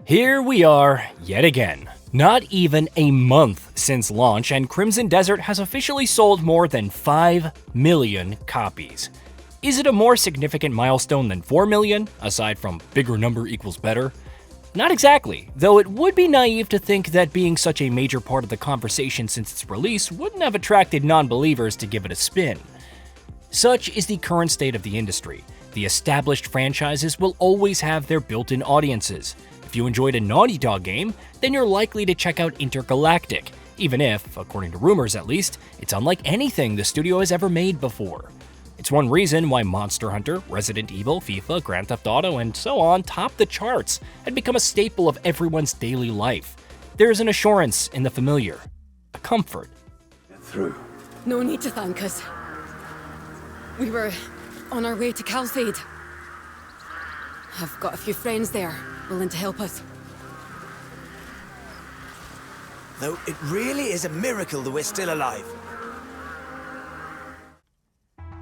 Here we are, yet again. Not even a month since launch, and Crimson Desert has officially sold more than 5 million copies. Is it a more significant milestone than 4 million, aside from bigger number equals better? Not exactly, though it would be naive to think that being such a major part of the conversation since its release wouldn't have attracted non-believers to give it a spin. Such is the current state of the industry. The established franchises will always have their built-in audiences. If you enjoyed a Naughty Dog game, then you're likely to check out Intergalactic, even if, according to rumors at least, it's unlike anything the studio has ever made before. It's one reason why Monster Hunter, Resident Evil, FIFA, Grand Theft Auto, and so on top the charts and become a staple of everyone's daily life. There's an assurance in the familiar, a comfort. Get through. No need to thank us. We were on our way to Calfade. I've got a few friends there, willing to help us. Though it really is a miracle that we're still alive.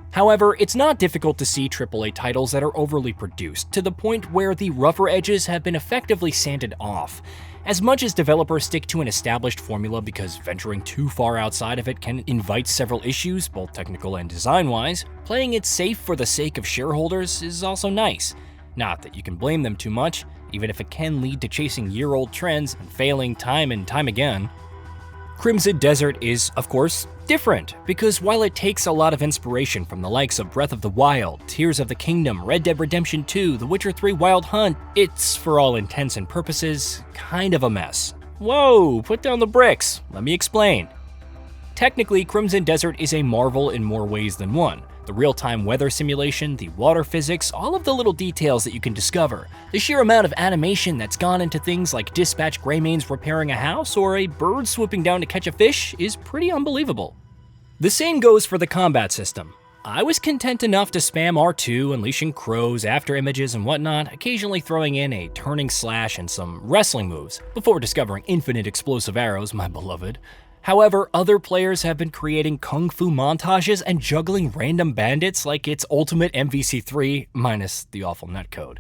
However, it's not difficult to see AAA titles that are overly produced, to the point where the rougher edges have been effectively sanded off. As much as developers stick to an established formula because venturing too far outside of it can invite several issues, both technical and design-wise, playing it safe for the sake of shareholders is also nice. Not that you can blame them too much, even if it can lead to chasing year-old trends and failing time and time again. Crimson Desert is, of course, different, because while it takes a lot of inspiration from the likes of Breath of the Wild, Tears of the Kingdom, Red Dead Redemption 2, The Witcher 3 Wild Hunt, it's, for all intents and purposes, kind of a mess. Whoa, put down the bricks, let me explain. Technically, Crimson Desert is a marvel in more ways than one. The real-time weather simulation, the water physics, all of the little details that you can discover, the sheer amount of animation that's gone into things like Dispatch Greymanes repairing a house or a bird swooping down to catch a fish is pretty unbelievable. The same goes for the combat system. I was content enough to spam R2, unleashing crows, after images and whatnot, occasionally throwing in a turning slash and some wrestling moves, before discovering infinite explosive arrows, my beloved. However, other players have been creating kung fu montages and juggling random bandits like it's ultimate MVC3, minus the awful netcode.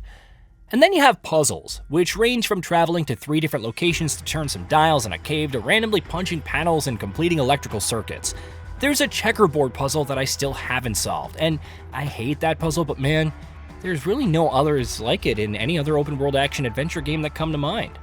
And then you have puzzles, which range from traveling to 3 different locations to turn some dials in a cave to randomly punching panels and completing electrical circuits. There's a checkerboard puzzle that I still haven't solved, and I hate that puzzle, but man, there's really no others like it in any other open world action adventure game that come to mind.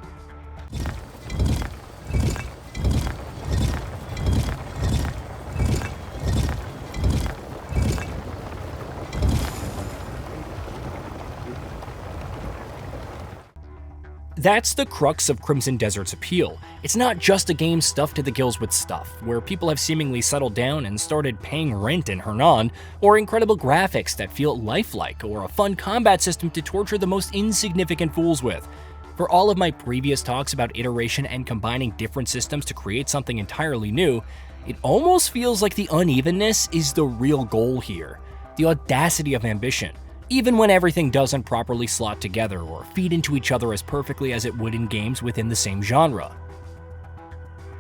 That's the crux of Crimson Desert's appeal. It's not just a game stuffed to the gills with stuff, where people have seemingly settled down and started paying rent in Hernan, or incredible graphics that feel lifelike, or a fun combat system to torture the most insignificant fools with. For all of my previous talks about iteration and combining different systems to create something entirely new, it almost feels like the unevenness is the real goal here. The audacity of ambition. Even when everything doesn't properly slot together or feed into each other as perfectly as it would in games within the same genre.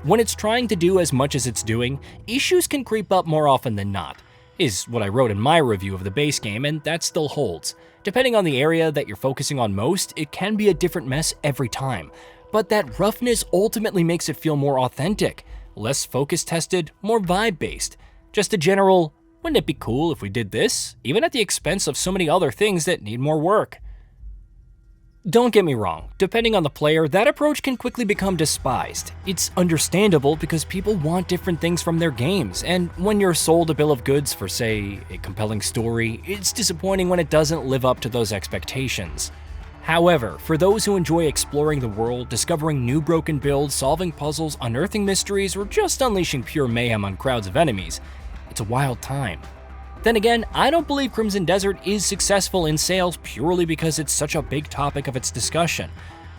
When it's trying to do as much as it's doing, issues can creep up more often than not, is what I wrote in my review of the base game, and that still holds. Depending on the area that you're focusing on most, it can be a different mess every time, but that roughness ultimately makes it feel more authentic, less focus-tested, more vibe-based, just a general, wouldn't it be cool if we did this, even at the expense of so many other things that need more work? Don't get me wrong, depending on the player, that approach can quickly become despised. It's understandable because people want different things from their games, and when you're sold a bill of goods for, say, a compelling story, it's disappointing when it doesn't live up to those expectations. However, for those who enjoy exploring the world, discovering new broken builds, solving puzzles, unearthing mysteries, or just unleashing pure mayhem on crowds of enemies, it's a wild time. Then again, I don't believe Crimson Desert is successful in sales purely because it's such a big topic of its discussion,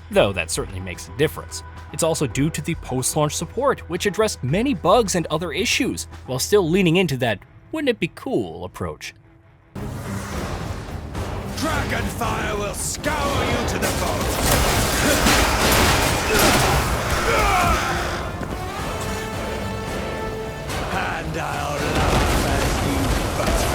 though that certainly makes a difference. It's also due to the post-launch support, which addressed many bugs and other issues, while still leaning into that wouldn't it be cool approach. Dragonfire will scour you to the bone! And I'll laugh as you burn.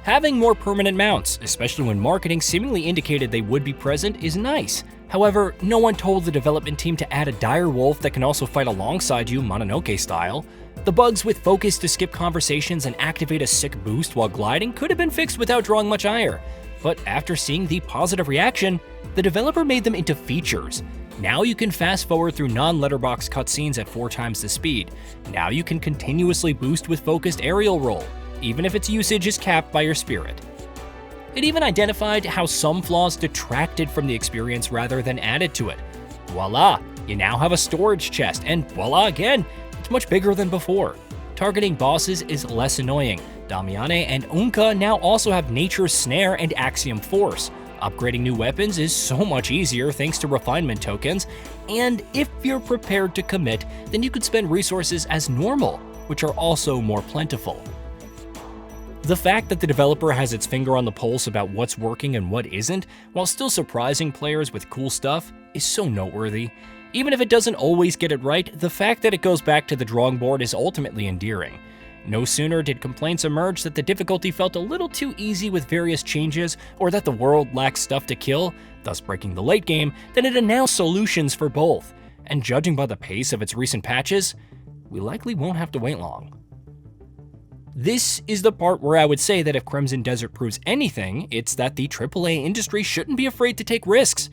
Having more permanent mounts, especially when marketing seemingly indicated they would be present, is nice. However, no one told the development team to add a dire wolf that can also fight alongside you Mononoke style. The bugs with focus to skip conversations and activate a sick boost while gliding could have been fixed without drawing much ire. But after seeing the positive reaction, the developer made them into features. Now you can fast forward through non-letterbox cutscenes at 4 times the speed. Now you can continuously boost with focused aerial roll, even if its usage is capped by your spirit. It even identified how some flaws detracted from the experience rather than added to it. Voila, you now have a storage chest, and voila again, it's much bigger than before. Targeting bosses is less annoying. Damiane and Unka now also have Nature's Snare and Axiom Force. Upgrading new weapons is so much easier thanks to refinement tokens, and if you're prepared to commit, then you could spend resources as normal, which are also more plentiful. The fact that the developer has its finger on the pulse about what's working and what isn't, while still surprising players with cool stuff, is so noteworthy. Even if it doesn't always get it right, the fact that it goes back to the drawing board is ultimately endearing. No sooner did complaints emerge that the difficulty felt a little too easy with various changes, or that the world lacks stuff to kill, thus breaking the late game, than it announced solutions for both. And judging by the pace of its recent patches, we likely won't have to wait long. This is the part where I would say that if Crimson Desert proves anything, it's that the AAA industry shouldn't be afraid to take risks.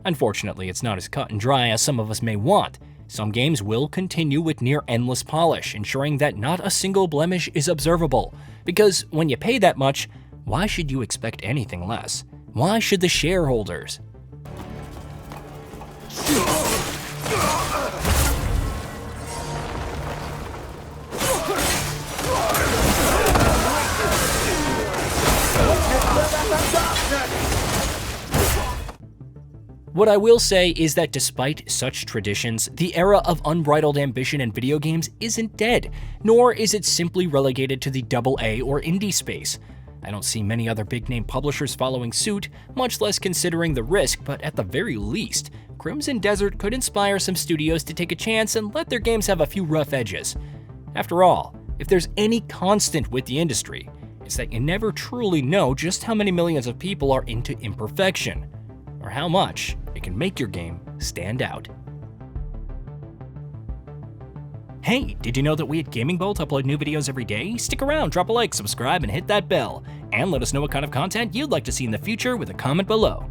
Unfortunately, it's not as cut and dry as some of us may want. Some games will continue with near endless polish, ensuring that not a single blemish is observable. Because when you pay that much, why should you expect anything less? Why should the shareholders? What I will say is that despite such traditions, the era of unbridled ambition in video games isn't dead, nor is it simply relegated to the AA or indie space. I don't see many other big-name publishers following suit, much less considering the risk, but at the very least, Crimson Desert could inspire some studios to take a chance and let their games have a few rough edges. After all, if there's any constant with the industry, it's that you never truly know just how many millions of people are into imperfection, or how much it can make your game stand out. Hey, did you know that we at GamingBolt upload new videos every day? Stick around, drop a like, subscribe, and hit that bell. And let us know what kind of content you'd like to see in the future with a comment below.